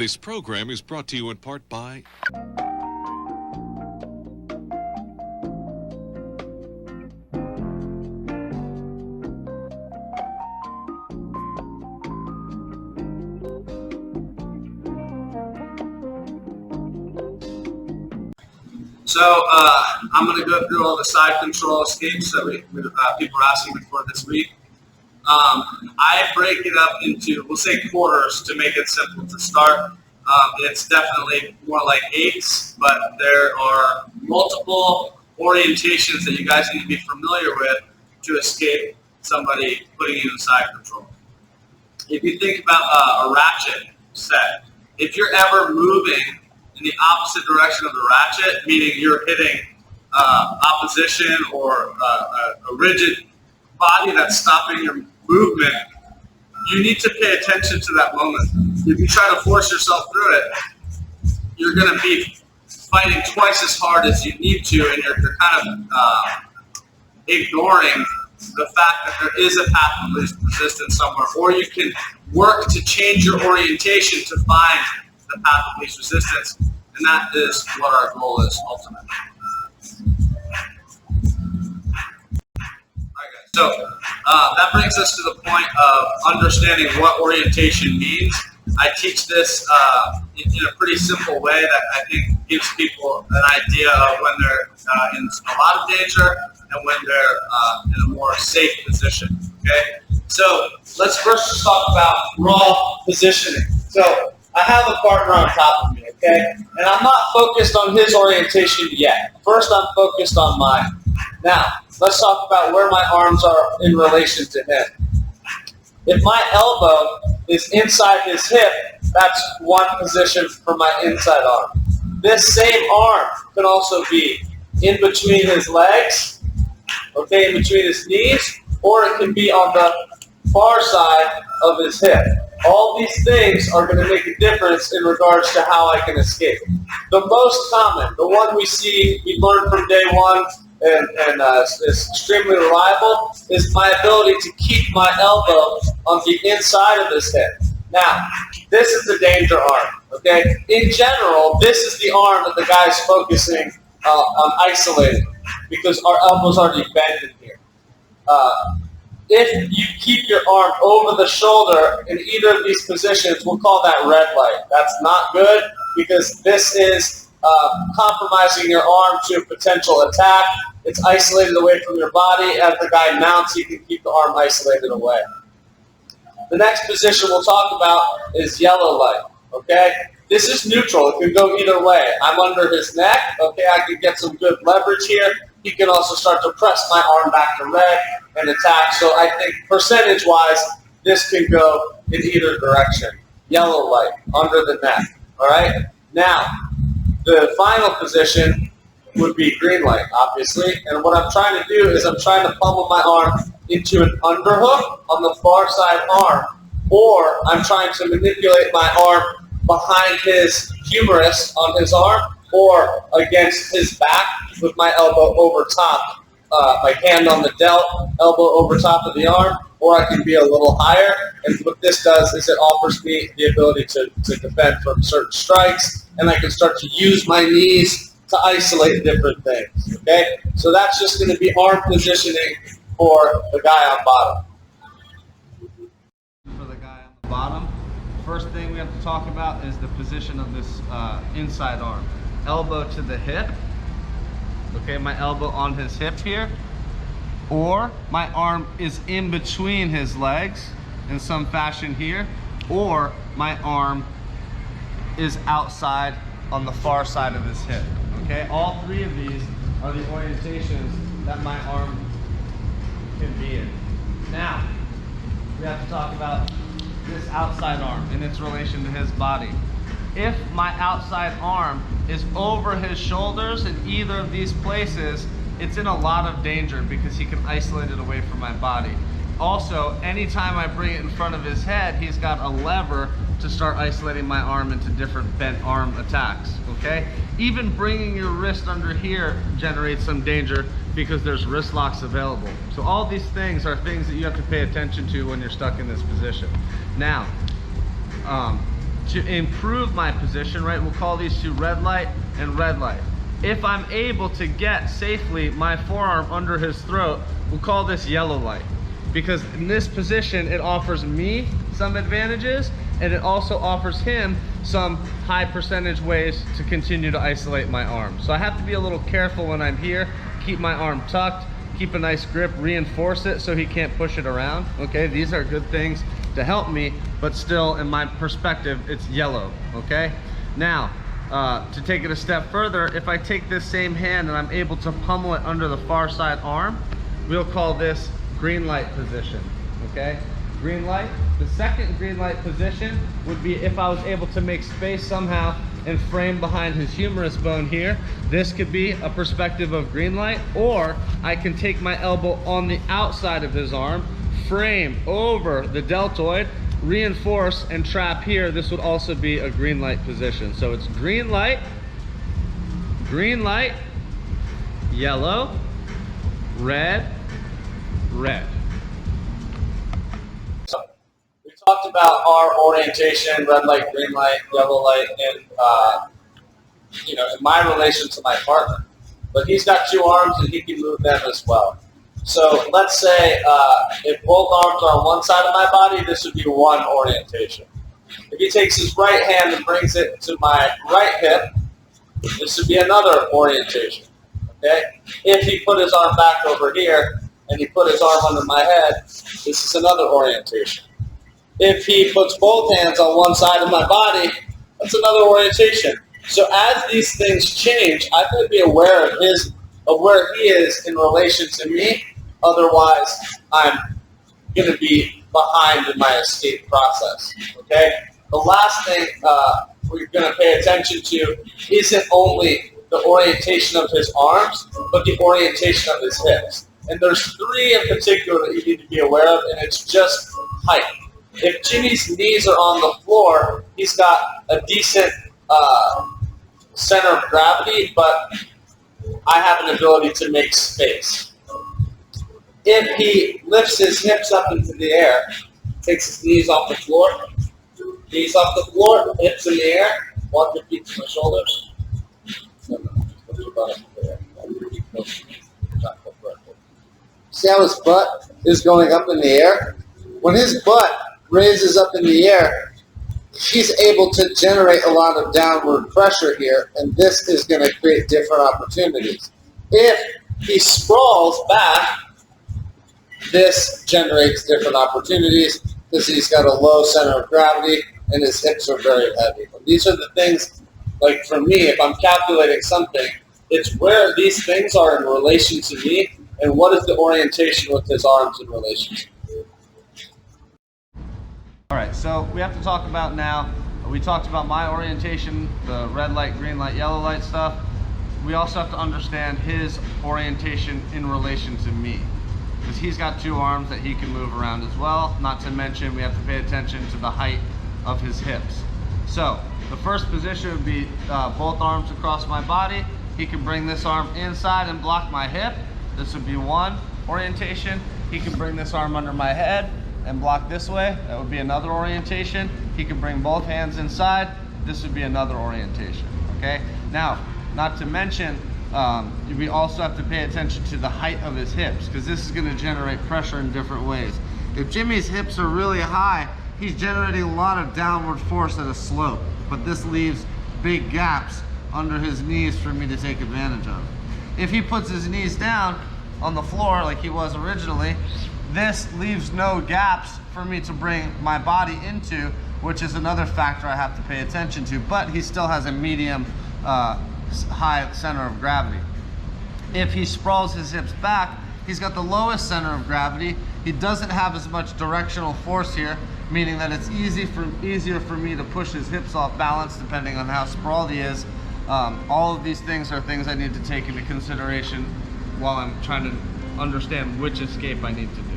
This program is brought to you in part by So I'm going to go through all the side control escapes that people are asking me for this week. I break it up into, we'll say quarters to make it simple to start. It's definitely more like eights, but there are multiple orientations that you guys need to be familiar with to escape somebody putting you in side control. If you think about a ratchet set, if you're ever moving in the opposite direction of the ratchet, meaning you're hitting opposition or a rigid body that's stopping your movement, you need to pay attention to that moment. If you try to force yourself through it, you're going to be fighting twice as hard as you need to, and you're kind of ignoring the fact that there is a path of least resistance somewhere, or you can work to change your orientation to find the path of least resistance, and that is what our goal is ultimately. So that brings us to the point of understanding what orientation means. I teach this in a pretty simple way that I think gives people an idea of when they're in a lot of danger and when they're in a more safe position. Okay, so let's first just talk about raw positioning. So I have a partner on top of me, okay, and I'm not focused on his orientation yet. First, I'm focused on mine. Now, let's talk about where my arms are in relation to him. If my elbow is inside his hip, that's one position for my inside arm. This same arm can also be in between his legs, okay, in between his knees, or it can be on the far side of his hip. All these things are going to make a difference in regards to how I can escape. The most common, the one we see, we learned from day one, and is extremely reliable, is my ability to keep my elbow on the inside of his hip. Now, this is the danger arm, okay? In general, this is the arm that the guy's focusing on isolating, because our elbow's already bent in here. If you keep your arm over the shoulder in either of these positions, we'll call that red light. That's not good, because this is compromising your arm to a potential attack. It's isolated away from your body. As the guy mounts, you can keep the arm isolated away. The next position we'll talk about is yellow light, okay? This is neutral. It can go either way. I'm under his neck, okay? I can get some good leverage here. He can also start to press my arm back to red and attack. So I think percentage-wise, this can go in either direction. Yellow light, under the neck, all right? Now, the final position would be green light, obviously. And what I'm trying to do is I'm trying to pummel my arm into an underhook on the far side arm, or I'm trying to manipulate my arm behind his humerus on his arm, or against his back with my elbow over top, my hand on the delt, elbow over top of the arm, or I can be a little higher. And what this does is it offers me the ability to defend from certain strikes, and I can start to use my knees to isolate different things, okay? So that's just going to be arm positioning for the guy on bottom. For the guy on the bottom, first thing we have to talk about is the position of this inside arm. Elbow to the hip, okay, my elbow on his hip here, or my arm is in between his legs in some fashion here, or my arm is outside on the far side of his hip. Okay, all three of these are the orientations that my arm can be in. Now, we have to talk about this outside arm in its relation to his body. If my outside arm is over his shoulders in either of these places, it's in a lot of danger because he can isolate it away from my body. Also, anytime I bring it in front of his head, he's got a lever to start isolating my arm into different bent arm attacks, okay? Even bringing your wrist under here generates some danger because there's wrist locks available. So all these things are things that you have to pay attention to when you're stuck in this position. Now, to improve my position, right? We'll call these two red light and red light. If I'm able to get safely my forearm under his throat, we'll call this yellow light. Because in this position, it offers me some advantages, and it also offers him some high percentage ways to continue to isolate my arm. So I have to be a little careful when I'm here, keep my arm tucked, keep a nice grip, reinforce it so he can't push it around. Okay, these are good things to help me, but still, in my perspective, it's yellow. Okay, now to take it a step further, if I take this same hand and I'm able to pummel it under the far side arm, we'll call this green light position. Okay, green light. The second green light position would be if I was able to make space somehow and frame behind his humerus bone here. This could be a perspective of green light, or I can take my elbow on the outside of his arm, frame over the deltoid, reinforce and trap here. This would also be a green light position. So it's green light, yellow, red, red. So we talked about our orientation, red light, green light, yellow light, and in my relation to my partner. But he's got two arms and he can move them as well. So let's say if both arms are on one side of my body, this would be one orientation. If he takes his right hand and brings it to my right hip, this would be another orientation. Okay? If he put his arm back over here and he put his arm under my head, this is another orientation. If he puts both hands on one side of my body, that's another orientation. So as these things change, I have to be aware of where he is in relation to me. Otherwise, I'm going to be behind in my escape process. Okay? The last thing we're going to pay attention to isn't only the orientation of his arms, but the orientation of his hips. And there's three in particular that you need to be aware of, and it's just height. If Jimmy's knees are on the floor, he's got a decent center of gravity, but I have an ability to make space. If he lifts his hips up into the air, takes his knees off the floor, hips in the air, walk your feet to my shoulders. See how his butt is going up in the air? When his butt raises up in the air, he's able to generate a lot of downward pressure here, and this is going to create different opportunities. If he sprawls back, this generates different opportunities because he's got a low center of gravity and his hips are very heavy. And these are the things, like for me, if I'm calculating something, it's where these things are in relation to me and what is the orientation with his arms in relation to me. All right, so we have to talk about now, we talked about my orientation, the red light, green light, yellow light stuff. We also have to understand his orientation in relation to me, because he's got two arms that he can move around as well. Not to mention, we have to pay attention to the height of his hips. So the first position would be both arms across my body. He can bring this arm inside and block my hip. This would be one orientation. He can bring this arm under my head and block this way. That would be another orientation. He can bring both hands inside. This would be another orientation. Okay. Now, not to mention, we also have to pay attention to the height of his hips, because this is going to generate pressure in different ways. If Jimmy's hips are really high, he's generating a lot of downward force at a slope, but this leaves big gaps under his knees for me to take advantage of. If he puts his knees down on the floor like he was originally, this leaves no gaps for me to bring my body into, which is another factor I have to pay attention to, but he still has a medium high center of gravity. If he sprawls his hips back, he's got the lowest center of gravity. He doesn't have as much directional force here, meaning that it's easier for me to push his hips off balance depending on how sprawled he is. All of these things are things I need to take into consideration while I'm trying to understand which escape I need to do.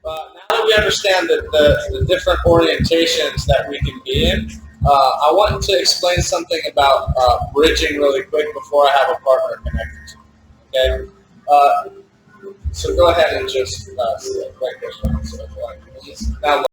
Now that we understand the different orientations that we can be in, I want to explain something about bridging really quick before I have a partner connected to me. Okay? So go ahead and just break this one. So now